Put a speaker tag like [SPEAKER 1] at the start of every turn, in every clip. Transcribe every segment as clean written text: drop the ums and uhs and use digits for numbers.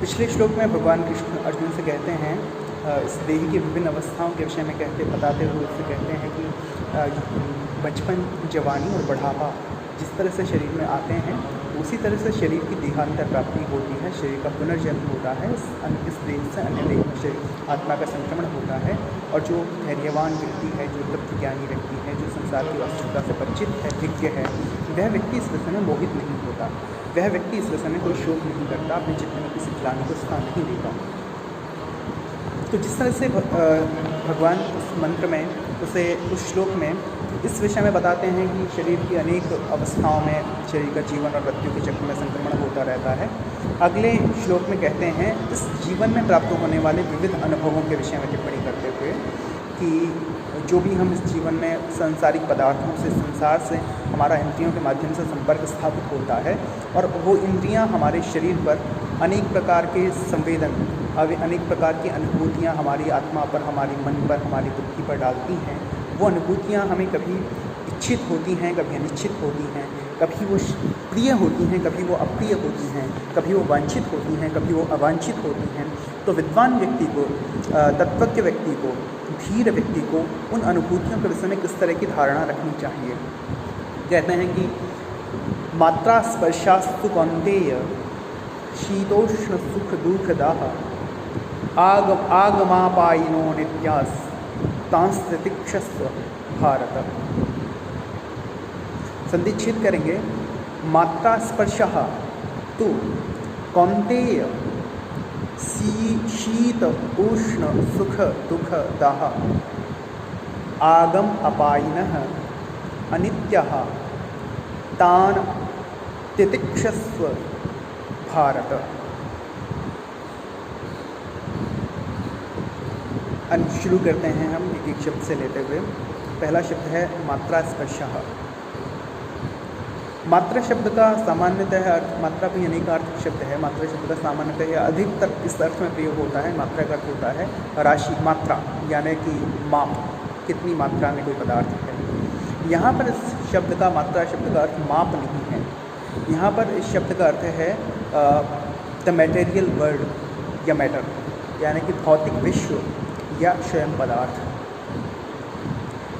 [SPEAKER 1] पिछले श्लोक में भगवान कृष्ण अर्जुन से कहते हैं इस देही की विभिन्न अवस्थाओं के विषय में बताते हुए उससे कहते हैं कि बचपन, जवानी और बुढ़ापा जिस तरह से शरीर में आते हैं उसी तरह से शरीर की देहांतर प्राप्ति होती है, शरीर का पुनर्जन्म होता है, इस देह से अन्य देह में शरीर आत्मा का संक्रमण होता है। और जो धैर्यवान व्यक्ति है, जो तत्वज्ञानी व्यक्ति है, जो संसार की वास्तविकता से परिचित है, विज्ञ है, वह व्यक्ति इस विषय में मोहित नहीं होता, वह व्यक्ति इस विषय में कोई शोक नहीं करता, अपने चित्त में किसी ग्लानि को स्थान नहीं देता। तो जिस तरह से भगवान उस मंत्र में उस श्लोक में इस विषय में बताते हैं कि शरीर की अनेक अवस्थाओं में शरीर का जीवन और मृत्यु के चक्र में संक्रमण होता रहता है, अगले श्लोक में कहते हैं इस जीवन में प्राप्त होने वाले विविध अनुभवों के विषय में टिप्पणी करते हुए कि जो भी हम इस जीवन में सांसारिक पदार्थों से, संसार से हमारा इंद्रियों के माध्यम से संपर्क स्थापित होता है और वो इंद्रियां हमारे शरीर पर अनेक प्रकार के संवेदन, अनेक प्रकार की अनुभूतियाँ हमारी आत्मा पर, हमारी मन पर, हमारी बुद्धि पर डालती हैं। वो अनुभूतियाँ हमें कभी इच्छित होती हैं, कभी अनिच्छित होती हैं, कभी वो प्रिय होती हैं, कभी वो अप्रिय होती हैं, कभी वो वांछित होती हैं, कभी वो अवांछित होती हैं। तो विद्वान व्यक्ति को, तत्वज्ञ व्यक्ति को, धीर व्यक्ति को उन अनुभूतियों के विषय में किस तरह की धारणा रखनी चाहिए। कहते हैं कि मात्रा स्पर्शास्तु कौन्तेय शीतोष्ण सुख दुःखदाः आगमापायिनो नित्यास् तांस्तितिक्षस्व भारत। संधिच्छेद करेंगे। मात्रा स्पर्शः तु कौन्तेय शीत उष्ण सुख दुख दाह आगम अपायिनः अनित्यः तान् तितिक्षस्व भारत। शुरू करते हैं हम एक एक शब्द से लेते हुए। पहला शब्द है मात्रा स्पर्शः। मात्रा शब्द का सामान्यतः अर्थ, मात्रा भी अनेक अर्थ शब्द है, मात्रा शब्द का सामान्यतः अधिकतर इस अर्थ में प्रयोग होता है। मात्रा का अर्थ होता है राशि, मात्रा यानी कि माप, कितनी मात्रा में कोई पदार्थ है। यहाँ पर इस शब्द का, मात्रा शब्द का अर्थ माप नहीं है। यहाँ पर इस शब्द का अर्थ है द मटेरियल वर्ल्ड या मैटर, यानी कि भौतिक विश्व या स्वयं पदार्थ।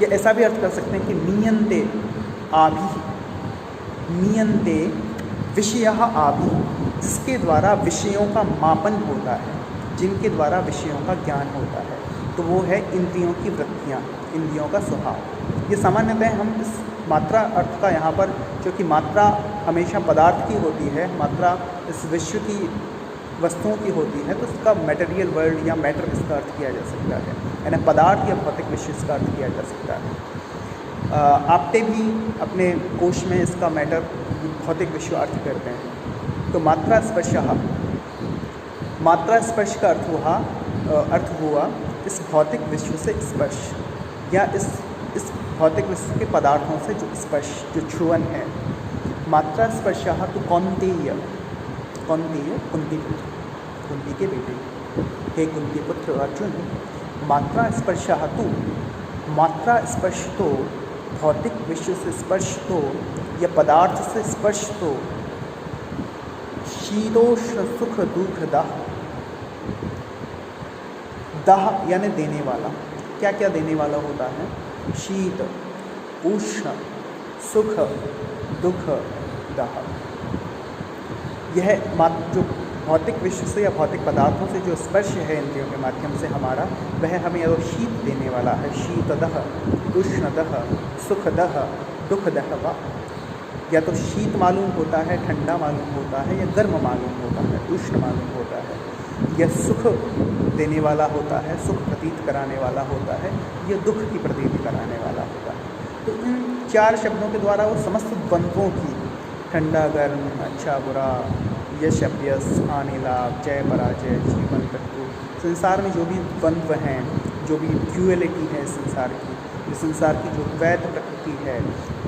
[SPEAKER 1] या ऐसा भी अर्थ कर सकते हैं कि मीयन्ते आभि, मीयन्ते विषयः आभि, जिसके द्वारा विषयों का मापन होता है, जिनके द्वारा विषयों का ज्ञान होता है। तो वो है इंद्रियों की वृत्तियाँ, इंद्रियों का स्वभाव। ये सामान्यतः हम इस मात्रा अर्थ का यहाँ पर, क्योंकि मात्रा हमेशा पदार्थ की होती है, मात्रा इस विश्व की वस्तुओं की होती है, तो इसका मटेरियल वर्ल्ड या मैटर इसका अर्थ किया जा सकता है, यानी पदार्थ या भौतिक विश्व इसका अर्थ किया जा सकता है। आपटे भी अपने कोश में इसका मैटर, भौतिक विश्व अर्थ करते हैं। तो मात्रा स्पर्शः, मात्रा स्पर्श का अर्थ हुआ इस भौतिक विश्व से स्पर्श, या इस भौतिक विश्व के पदार्थों से जो स्पर्श, जो छुअन है। मात्रा स्पर्शः तो कौन्तेय, कौन्तेय कुंती पुत्र, कुंती के बेटे, हे कुंती पुत्र अर्जुन, मात्रा स्पर्शः तो, मात्रा स्पर्श तो, भौतिक विश्व से स्पर्श तो, या पदार्थ से स्पर्श तो, शीतोष्ण सुख दुख दाह, दाह यानी देने वाला। क्या क्या देने वाला होता है? शीत, उष्ण, सुख, दुख, दाह। यह जो भौतिक विश्व से या भौतिक पदार्थों से जो स्पर्श है इंद्रियों के माध्यम से हमारा, वह हमें या तो शीत देने वाला है, शीतदः, उष्णदः, सुखदः, दुखदः वा। या तो शीत मालूम होता है, ठंडा मालूम होता है, या गर्म मालूम होता है, उष्ण मालूम होता है। यह सुख देने वाला होता है, सुख प्रतीत कराने वाला होता है, यह दुख की प्रतीत कराने वाला होता है। तो इन चार शब्दों के द्वारा वो समस्त द्वंद्वों की, ठंडा गर्म, अच्छा बुरा, यश अपयश, हानि लाभ, जय पराजय, जीवन मृत्यु, संसार में जो भी द्वंद्व हैं, जो भी ड्यूअलिटी है संसार की, संसार की जो द्वैत प्रकृति है,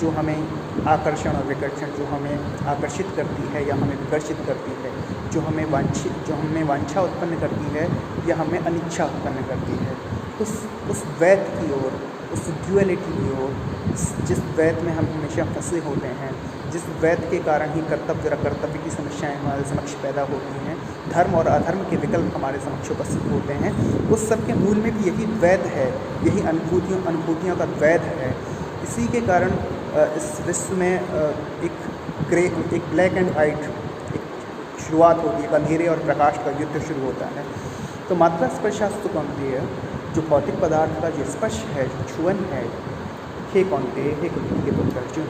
[SPEAKER 1] जो हमें आकर्षण और विकर्षण, जो हमें आकर्षित करती है या हमें विकर्षित करती है, जो हमें वांछा उत्पन्न करती है या हमें अनिच्छा उत्पन्न करती है, उस द्वैत की ओर, उस ड्यूअलिटी की ओर, जिस द्वैत में हम हमेशा फंसे होते हैं, जिस वैध के कारण ही कर्तव्य और अकर्तव्य की समस्याएं हमारे समक्ष पैदा होती हैं, धर्म और अधर्म के विकल्प हमारे समक्ष उपस्थित होते हैं, उस सब के मूल में भी यही द्वैत है, यही अनुभूतियों का द्वैत है। इसी के कारण इस विश्व में एक ब्लैक एंड वाइट एक शुरुआत होती है, अंधेरे और प्रकाश का युद्ध शुरू होता है। तो मात्रा स्पर्शास्तु कौन्तेय, जो भौतिक पदार्थ का जो स्पर्श है, जो छुअन है, हे कौन्तेय, हे कुंती के पुत्र अर्जुन,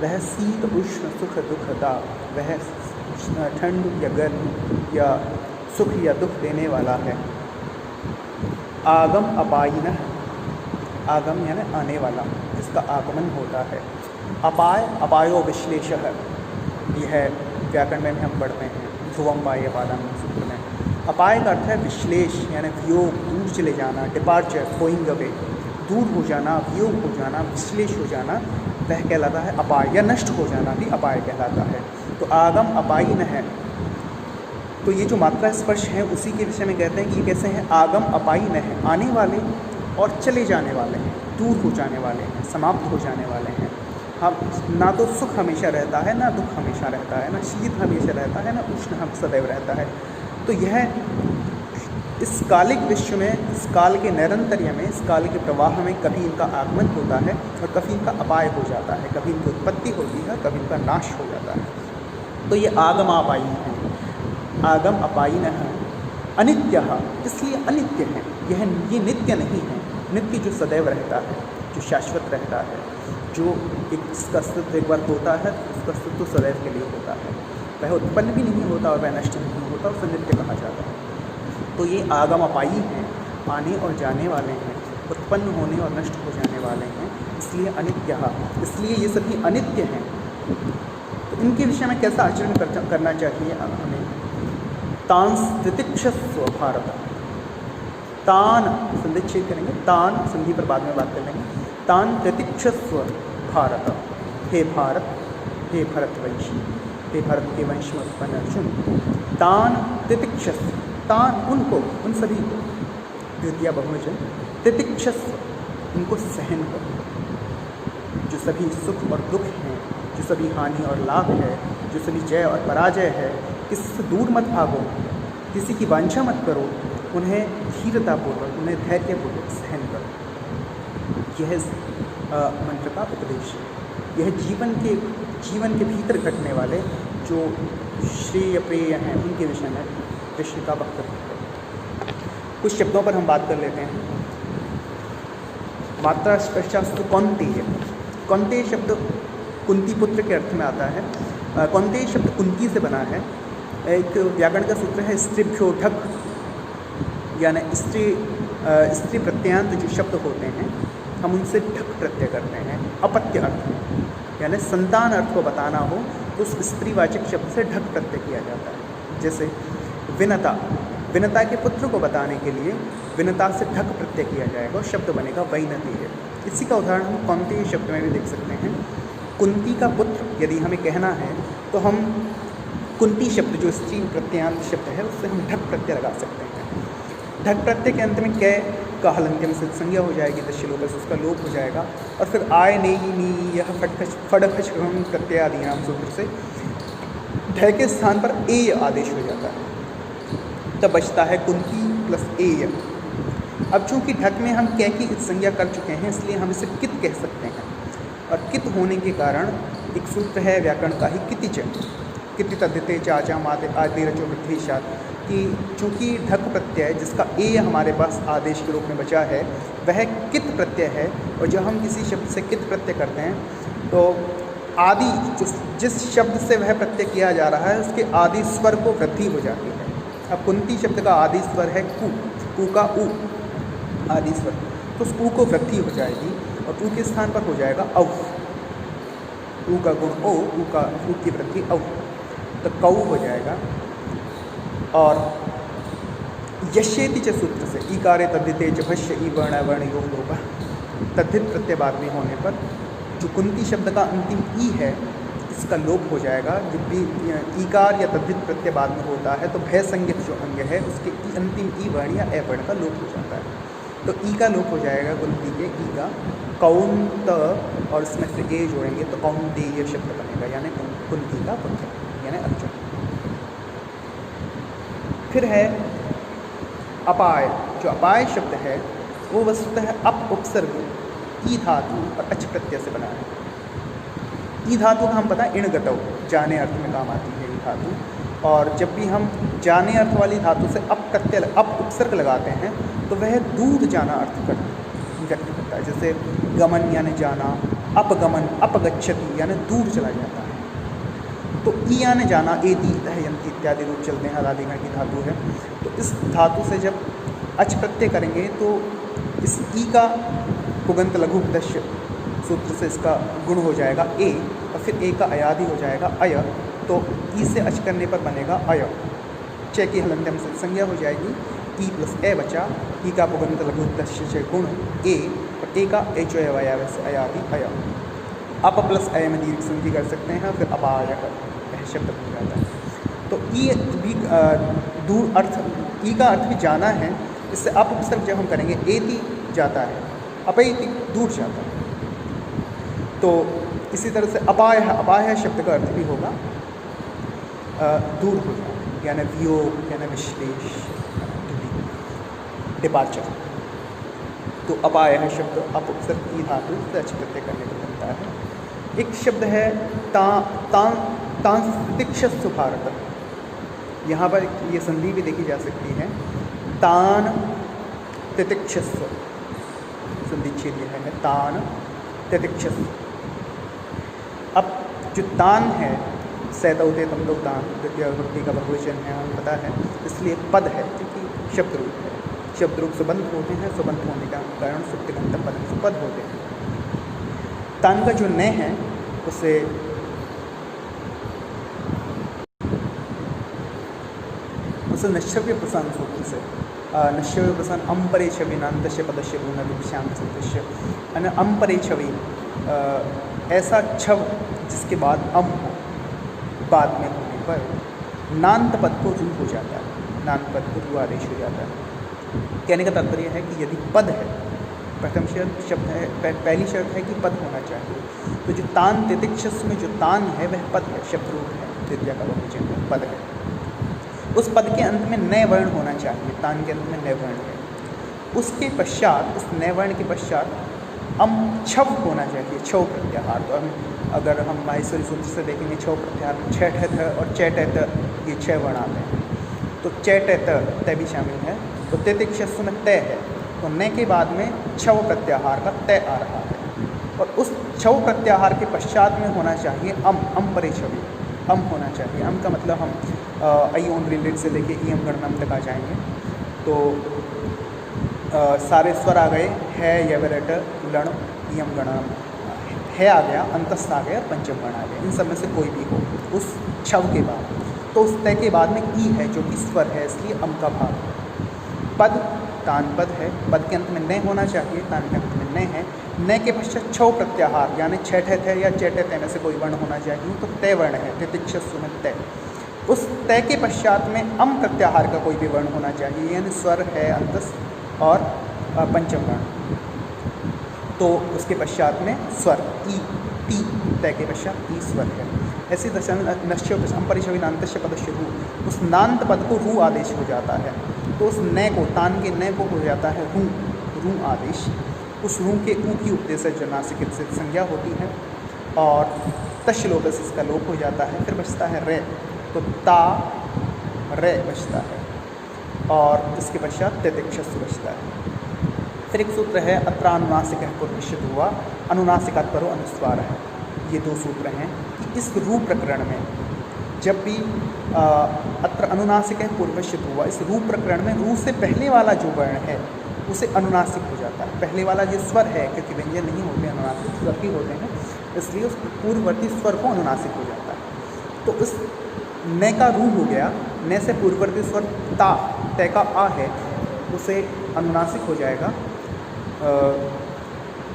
[SPEAKER 1] वह शीत उष्ण सुख दुखदा, वह ठंड या गर्म या सुख या दुख देने वाला है। आगम अपायिनः, आगम यानी आने वाला, जिसका आगमन होता है। अपाय, अपायो विश्लेषः, यह व्याकरण में हम पढ़ते हैं ध्रुवम पाय पादान सूत्र में। अपाय का अर्थ है विश्लेष, यानी वियोग, दूर चले जाना, डिपार्चर, गोइंग अवे, दूर हो जाना, वियोग हो जाना, विश्लेष हो जाना, वह कहलाता है अपाय, या नष्ट हो जाना भी अपाय कहलाता है। तो आगम अपायिन है। तो ये जो मात्रा स्पर्श है उसी के विषय में कहते हैं कि ये कैसे हैं, आगम अपायिन है, आने वाले और चले जाने वाले हैं, दूर हो जाने वाले हैं, समाप्त हो जाने वाले हैं। हम ना तो सुख हमेशा रहता है, ना दुख हमेशा रहता है, ना शीत हमेशा रहता है, ना उष्ण हम सदैव रहता है। तो यह इस कालिक विश्व में, इस काल के निरंतर्य में, इस काल के प्रवाह में कभी इनका आगमन होता है और कभी इनका अपाय हो जाता है, कभी इनकी उत्पत्ति होती है, कभी इनका नाश हो जाता है। तो ये आगम अपायिन है। आगम अपायिन है, अनित्यः, इसलिए अनित्य है। ये नित्य नहीं है। नित्य जो सदैव रहता है, जो शाश्वत रहता है, जो जिसका अस्तित्व एक बार होता है, उसका अस्तित्व सदैव के लिए होता है। वह उत्पन्न भी नहीं होता और वह नष्ट नहीं होता, उसे नित्य कहा जाता है। तो ये आगम अपायी हैं, आने और जाने वाले हैं, उत्पन्न होने और नष्ट हो जाने वाले हैं, इसलिए अनित्यः, इसलिए ये सभी अनित्य हैं। तो इनके विषय में कैसा आचरण करना चाहिए हमें। तान तितिक्षस्व भारत, तान संधिच्छेद करेंगे, तान संधि पर बाद में बात कर लेंगे। तान तितिक्षस्व भारत, हे भारत, हे भरतवंशी, हे भरत के वंश में उत्पन्न अर्जुन, तान तितिक्षस्व, तान उनको, उन सभी को, द्वितीय बहुवचन, तितिक्षस्व, उनको सहन करो। जो सभी सुख और दुख हैं, जो सभी हानि और लाभ है, जो सभी जय और पराजय है, किससे दूर मत भागो, किसी की वांछा मत करो, उन्हें धीरतापूर्वक, उन्हें धैर्यपूर्वक सहन करो। यह मंत्र का उपदेश है। यह जीवन के भीतर घटने वाले जो श्रेय प्रेय हैं उनके विषय में कृष्ण का वक्तव्य है। कुछ शब्दों पर हम बात कर लेते हैं। मात्रा स्पर्शास्तु कौन्तेय, कौन्तेय शब्द कुंती पुत्र के अर्थ में आता है। कौन्तेय शब्द कुंती से बना है। एक व्याकरण का सूत्र है स्त्रीभ्यो ढक, यानी स्त्री प्रत्यांत जो शब्द होते हैं हम उनसे ढक प्रत्यय करते हैं अपत्य अर्थ में, यानी संतान अर्थ को बताना हो तो उस स्त्रीवाचक शब्द से ढक प्रत्यय किया जाता है। जैसे विनता, विनता के पुत्र को बताने के लिए विनता से ढक प्रत्यय किया जाएगा और शब्द बनेगा वैनती है। इसी का उदाहरण हम कौन्तेय शब्द में भी देख सकते हैं। कुंती का पुत्र यदि हमें कहना है तो हम कुंती शब्द जो स्त्री प्रत्यांत शब्द है उससे हम ढक प्रत्यय लगा सकते हैं। ढक प्रत्यय के अंत में कै का हलंत्य में संज्ञा हो जाएगी, दश्यलोक से उसका लोप हो जाएगा और फिर आय ने ही नी यह फड़खच प्रत्यय आदि नाम सूत्र से ढ के स्थान पर एय आदेश हो जाता है, तब बचता है कुंती प्लस एय। अब चूंकि ढक में हम कै की संज्ञा कर चुके हैं इसलिए हम इसे कित कह सकते हैं और कित होने के कारण एक सूत्र है व्याकरण का ही कितिच, किति तद्धिते चाचा माते आदि रचो वृद्धिशात, कि चूँकि ढक प्रत्यय जिसका ए हमारे पास आदेश के रूप में बचा है वह कित प्रत्यय है और जब हम किसी शब्द से कित प्रत्यय करते हैं तो आदि जिस शब्द से वह प्रत्यय किया जा रहा है उसके आदि स्वर को वृद्धि हो जाती है। अब कुंती शब्द का आदि स्वर है कु, कु का उ आदि स्वर, तो उस उ को वृद्धि हो जाएगी और उ के स्थान पर हो जाएगा औ, उ का गुण ओ, उ का उ की वृद्धि औ, तो कौ हो जाएगा। और यशेति च सूत्र से ईकारे तद्धिते च भष्य ई वर्ण वर्ण योग होगा, तद्धित प्रत्यय बाद में होने पर जो कुंती शब्द का अंतिम ई है इसका लोप हो जाएगा। जब भी ईकार या तद्धित प्रत्यय बाद में होता है तो भय संज्ञक जो अंग है उसके अंतिम ई वर्ण या ए वर्ण का लोप हो जाता है। तो ई का लोप हो जाएगा कुंती के ई का, कौंत और इसमें फिर ए जोड़ेंगे तो कौंतेय शब्द बनेगा, यानी कुंती का पुत्र यानी अर्जुन। फिर है अपाय। जो अपाय शब्द है वो वस्तुतः अप उपसर्ग ई धातु और अच प्रत्यय से बना है। ई धातु का हम पता है इणगतौ, जाने अर्थ में काम आती है ई धातु, और जब भी हम जाने अर्थ वाली धातु से अप प्रत्यय अप उपसर्ग लगाते हैं तो वह दूर जाना अर्थ व्यक्त करता है। जैसे गमन यानी जाना, अपगमन अपगच्छति यानी दूर चला जाता है। तो ई यानी जाना, एति दहयन्ति इत्यादि रूप चलते हैं, अदादिगण की धातु है। तो इस धातु से जब अच प्रत्यय करेंगे तो इस ई का पुगंत लघु उपदेश्य सूत्र से इसका गुण हो जाएगा ए, और फिर ए का अयादि हो जाएगा अय, तो ई से अच करने पर बनेगा अय। च की हलंत्यम से संज्ञा हो जाएगी ई प्लस ए बचा, ई का पुगंत लघु उपदेश्य से गुण ए, और ए का एच अवयव से अयादि अय। अप प्लस अय में दीर्घ संधि कर सकते हैं, फिर अपाय यह शब्द बन जाता है। तो ई भी दूर अर्थ, ई का अर्थ भी जाना है, इससे अप उपसर्ग जब हम करेंगे एति जाता है, अपैति दूर जाता है। तो इसी तरह से अपाय, अपाय शब्द का अर्थ भी होगा दूर हो जाना, यानी वियोग यानी विश्लेष, डिपार्चर। तो अपाय शब्द अप उपसर्ग की धातु से अच प्रत्यय करने को बनता है। एक शब्द है तांस्तिक्षस्व भारत। यहाँ पर ये संधि भी देखी जा सकती है, तान तितिक्षस्व, संधि छेद यह है तान तितिक्षस्व। अब जो तान है सैतौते तमदो तान, द्वितीय विभक्ति का बहुवचन है, हमें पता है, इसलिए पद है क्योंकि शब्द रूप है, शब्द रूप सुबंध होते हैं, सुबंध होने का कारण सुप्तिगंत पद पद होते हैं। तान का जो न है उसे नश्यव्य प्रसान सूत्र से नश्यव्य प्रसान अम्परे छवि नान्तस्य पदस्य गुणविश्याम सदस्य, यानी अम्परे छवि ऐसा छव जिसके बाद अम हो, बाद में होने पर नान्त पद को रू हो जाता है, नान्त पद को रू आदेश हो जाता है। कहने का तात्पर्य है कि यदि पद है, प्रथम शब्द है, पहली शर्त है कि पद होना चाहिए, तो जो तान तितिक्षस्व में जो तान है वह पद है, शब्द रूप है, द्वितीय का बहुवचन है, पद है। उस पद के अंत में नए वर्ण होना चाहिए, तान के अंत में नए वर्ण है। उसके पश्चात, उस नए वर्ण के पश्चात अम छव होना चाहिए, छव प्रत्याहार। तो अगर हम माहेश्वरी सूत्र से देखेंगे छव प्रत्याहार में छठ है और चैट है, ये 6 वर्ण आते हैं। तो चैट तय भी शामिल है। तो तितिक्षस्व में तय है, तो न के बाद में छव प्रत्याहार का तय आ रहा है, और उस छव प्रत्याहार के पश्चात में होना चाहिए अम परे छवि, अम होना चाहिए। अम का मतलब हम आई ओन रिलेट से लेके ई एम गणनम तक आ जाएंगे। तो सारे स्वर आ गए, है यवरट लण यम गणनम, है आ गया, अंतस्थ आ गया, पंचम वर्ण आ गया, इन सब में से कोई भी हो उस छव के बाद। तो उस तय के बाद में ई है जो कि स्वर है, इसलिए अम का भाग। पद तान पद है, पद के अंत में न होना चाहिए, तान के अंत में न है। न के पश्चात छव प्रत्याहार यानी छठ है या चैट है में से कोई वर्ण होना चाहिए, तो तय वर्ण है, तितिक्षस्व में तय। उस तय के पश्चात में अम प्रत्याहार का कोई भी वर्ण होना चाहिए, यानी स्वर है, अंतस्थ और पंचम वर्ण। तो उसके पश्चात में स्वर ई, टी, तय के पश्चात ई स्वर है। ऐसी दशा में नश्य परिछवि नान्तस्य पदस्य रू, उस नान्त पद को रू आदेश हो जाता है। तो उस न को, तान के न को हो जाता है रू, रू आदेश। उस रू के ऊ की उपदेश जनासिक से संज्ञा होती है, और तश्लोक से इसका लोप हो जाता है। फिर बचता है रे, तो ता रे बचता है, और इसके पश्चात तितिक्षस्व बचता है। फिर एक सूत्र है अत्र अनुनासिक पूर्वनिश्चित हुआ, अनुनासिकात् परो अनुस्वार है। ये 2 सूत्र हैं कि इस रू प्रकरण में जब भी अत्र अनुनासिक पूर्वनिश्चित हुआ, इस रू प्रकरण में रू से पहले वाला जो वर्ण है उसे अनुनासिक हो जाता है। पहले वाला जो स्वर है, क्योंकि व्यंजन नहीं होते अनुनासिक, स्वर ही होते हैं, इसलिए उस पूर्ववर्ती स्वर को अनुनासिक हो जाता है। तो उस न का रू हो गया, न से पूर्ववर्ती स्वर ता, तय का आ है, उसे अनुनासिक हो जाएगा,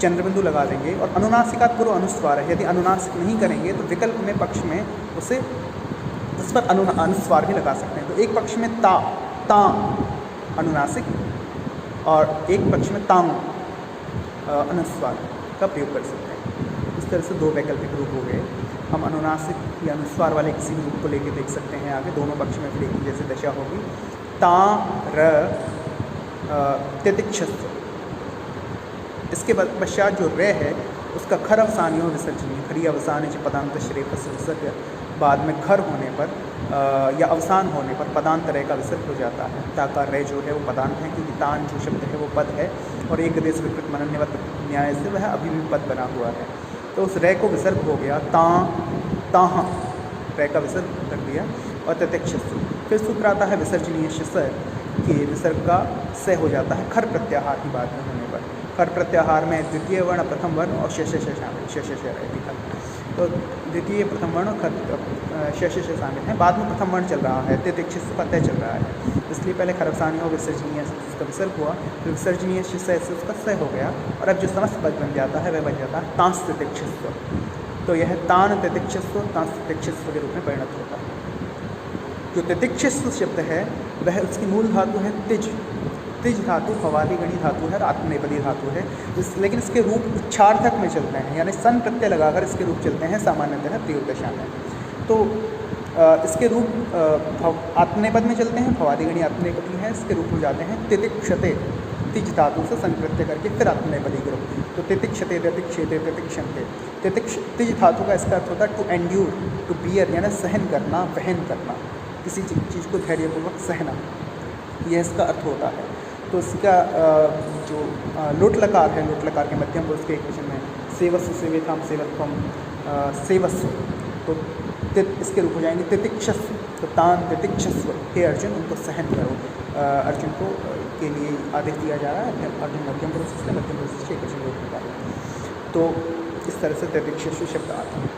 [SPEAKER 1] चंद्रबिंदु लगा देंगे। और अनुनासिकात् पूर्व अनुस्वार है, यदि अनुनासिक नहीं करेंगे तो विकल्प में पक्ष में उसे उस पर अनुस्वार भी लगा सकते हैं। तो एक पक्ष में ता, ता अनुनासिक, और एक पक्ष में तांग अनुस्वार का प्रयोग कर सकते हैं। इस तरह से दो वैकल्पिक रूप हो गए। हम अनुनासिक या अनुस्वार वाले किसी भी रूप को लेकर देख सकते हैं आगे, दोनों पक्ष में फिर एक जैसे दशा होगी। ता र तितिक्षस्व, इसके पश्चात जो रे है उसका खर अवसानियों विसर्जनीय, खरी अवसान है पदांत श्रेय विसर्ग, बाद में खर होने पर या अवसान होने पर पदांत रे का विसर्ग हो जाता है। ताका रे जो है वो पदांत है, क्योंकि तान जो शब्द है वो पद है और एक देश विकृत मनन्यवत न्याय से वह अभी भी पद बना हुआ है। तो उस रे को विसर्ग हो गया, ताह रे का विसर्ग कर दिया। और तितिक्षस्व, फिर सूत्र आता है विसर्जनीय स कि विसर्ग का स हो जाता है खर प्रत्याहार की बात में होने पर। खर प्रत्याहार में द्वितीय वर्ण, प्रथम वर्ण और शेष शामिल, शेष तो द्वितीय प्रथम वर्ण और शेष शामिल हैं। बाद में प्रथम वर्ण चल रहा है, तितिक्षस्व का तय चल रहा है, इसलिए पहले खर अवसानी हो विसर्जनीय उसका विसर्ग हुआ, फिर विसर्जनीय से उसका स हो गया और अब जो समस्त पद बन जाता है वह बन जाता है तांस तितिक्षस्व। तो यह तान तितिक्षस्व तांस तितिक्षस्व के रूप में परिणत होता है। जो तितिक्षस्व शब्द है वह उसकी मूल धातु है तिज। तिज धातु भवादिगणी धातु है और आत्मनेपदी धातु है, लेकिन इसके रूप उच्चार्थक में चलते हैं, यानी सन प्रत्यय लगाकर इसके रूप चलते हैं सामान्यतः प्रयोग दशा में। तो इसके रूप आत्मनेपद में चलते हैं, भवादिगणी आत्मनेपदी है, इसके रूप हो जाते हैं तितिक्षते, तिज धातु से सन प्रत्यय करके फिर आत्मनेपदी के रूप। तो तितिक्षते तितिक्षेते तितिक्षन्ते। तिज धातु का इसका अर्थ होता है टू एंड्यूर, टू बियर, यानी सहन करना, वहन करना, किसी चीज़ को धैर्यपूर्वक सहना, यह इसका अर्थ होता है। तो इसका जो लोट लकार है, लोट लकार के मध्यम पुरुष के एक वचन में सेवस्व सेवेथाम सेवत्वम सेवस्व, तो इसके रूप हो जाएंगे तितिक्षस्व। तो तान तितिक्षस्व, हे अर्जुन उनको सहन करो। अर्जुन को के लिए आदेश दिया जा रहा है, अर्जुन मध्यम पुरुष से, मध्यम पुरुष से एक वचन लोट लकार। तो इस तरह से तितिक्षस्व शब्द आता है।